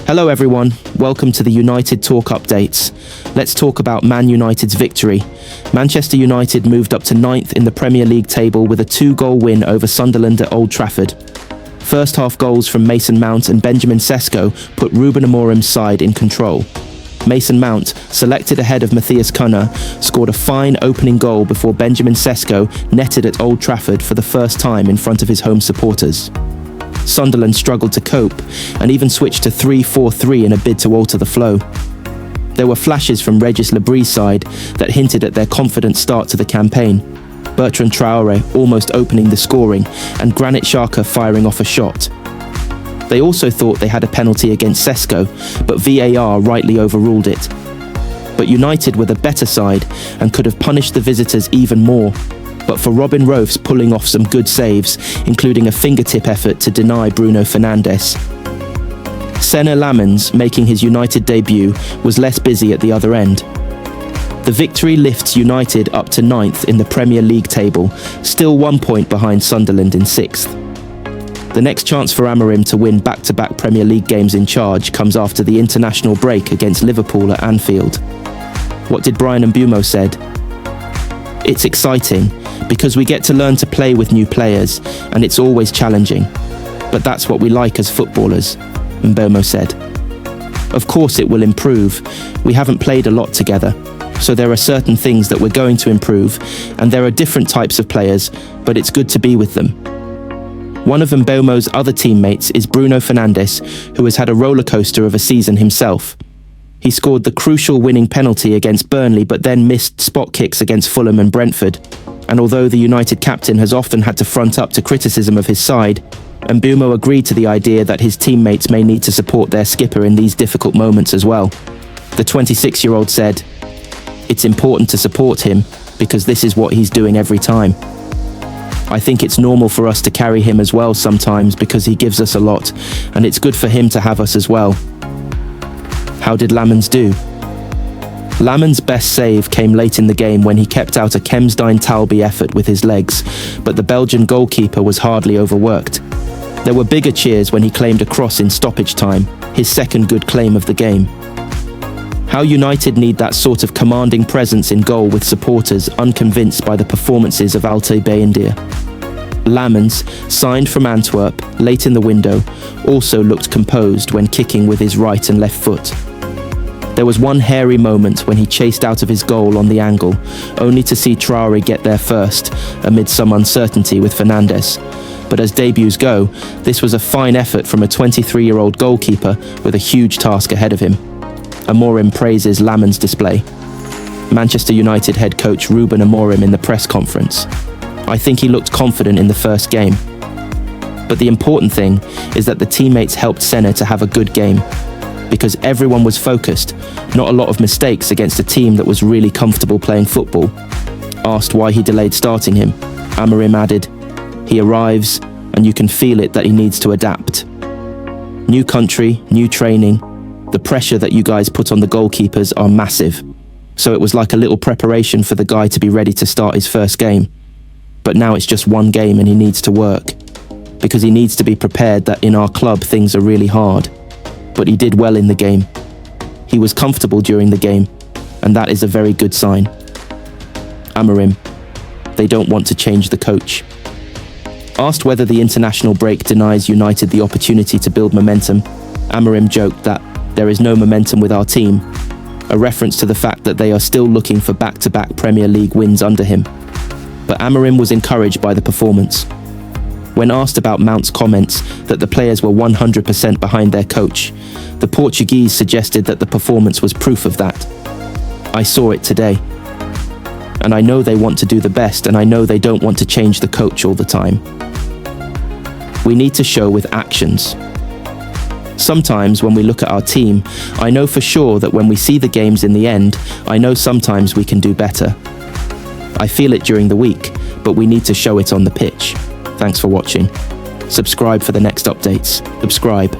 Hello everyone, welcome to the United Talk Updates. Let's talk about Man United's victory. Manchester United moved up to 9th in the Premier League table with a 2-goal win over Sunderland at Old Trafford. First half goals from Mason Mount and Benjamin Sesko put Ruben Amorim's side in control. Mason Mount, selected ahead of Matthias Cunha, scored a fine opening goal before Benjamin Sesko netted at Old Trafford for the first time in front of his home supporters. Sunderland struggled to cope and even switched to 3-4-3 in a bid to alter the flow. There were flashes from Regis Lebris's side that hinted at their confident start to the campaign. Bertrand Traoré almost opening the scoring and Granit Xhaka firing off a shot. They also thought they had a penalty against Sesko, but VAR rightly overruled it. But United were the better side and could have punished the visitors even more. But for Robin Roufs pulling off some good saves, including a fingertip effort to deny Bruno Fernandes. Senna Lamens, making his United debut, was less busy at the other end. The victory lifts United up to 9th in the Premier League table, still 1 point behind Sunderland in 6th. The next chance for Amorim to win back-to-back Premier League games in charge comes after the international break against Liverpool at Anfield. What did Bryan Mbeumo said? "It's exciting, because we get to learn to play with new players, and it's always challenging. But that's what we like as footballers," Mbeumo said. "Of course it will improve. We haven't played a lot together, so there are certain things that we're going to improve, and there are different types of players, but it's good to be with them." One of Mbeumo's other teammates is Bruno Fernandes, who has had a rollercoaster of a season himself. He scored the crucial winning penalty against Burnley but then missed spot kicks against Fulham and Brentford. And although the United captain has often had to front up to criticism of his side, Mbeumo agreed to the idea that his teammates may need to support their skipper in these difficult moments as well. The 26-year-old said, "It's important to support him because this is what he's doing every time. I think it's normal for us to carry him as well sometimes because he gives us a lot, and it's good for him to have us as well." How did Lamens do? Lamens' best save came late in the game when he kept out a Kemsdijn-Talbi effort with his legs, but the Belgian goalkeeper was hardly overworked. There were bigger cheers when he claimed a cross in stoppage time, his second good claim of the game. How United need that sort of commanding presence in goal with supporters unconvinced by the performances of Altay Bayindir. Lamens, signed from Antwerp late in the window, also looked composed when kicking with his right and left foot. There was one hairy moment when he chased out of his goal on the angle, only to see Traoré get there first, amid some uncertainty with Fernandes. But as debuts go, this was a fine effort from a 23-year-old goalkeeper with a huge task ahead of him. Amorim praises Lamens' display. Manchester United head coach Ruben Amorim in the press conference. "I think he looked confident in the first game. But the important thing is that the teammates helped Senna to have a good game, because everyone was focused, not a lot of mistakes against a team that was really comfortable playing football." Asked why he delayed starting him, Amorim added, "He arrives, and you can feel it that he needs to adapt. New country, new training. The pressure that you guys put on the goalkeepers are massive. So it was like a little preparation for the guy to be ready to start his first game. But now it's just one game and he needs to work. Because he needs to be prepared that in our club things are really hard. But he did well in the game. He was comfortable during the game, and that is a very good sign." Amorim, they don't want to change the coach. Asked whether the international break denies United the opportunity to build momentum, Amorim joked that there is no momentum with our team, a reference to the fact that they are still looking for back-to-back Premier League wins under him. But Amorim was encouraged by the performance. When asked about Mount's comments that the players were 100% behind their coach, the Portuguese suggested that the performance was proof of that. "I saw it today. And I know they want to do the best, and I know they don't want to change the coach all the time. We need to show with actions. Sometimes when we look at our team, I know for sure that when we see the games in the end, I know sometimes we can do better. I feel it during the week, but we need to show it on the pitch." Thanks for watching. Subscribe for the next updates. Subscribe.